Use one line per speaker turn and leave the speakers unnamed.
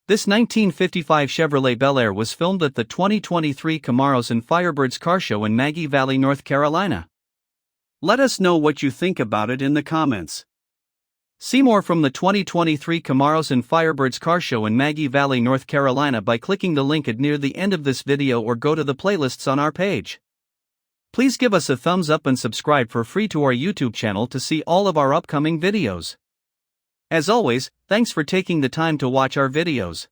This 1955 Chevrolet Bel Air was filmed at the 2023 Camaros and Firebirds Car Show in Maggie Valley, North Carolina. Let us know what you think about it in the comments. See more from the 2023 Camaros and Firebirds Car Show in Maggie Valley, North Carolina by clicking the link near the end of this video or go to the playlists on our page. Please give us a thumbs up and subscribe for free to our YouTube channel to see all of our upcoming videos. As always, thanks for taking the time to watch our videos.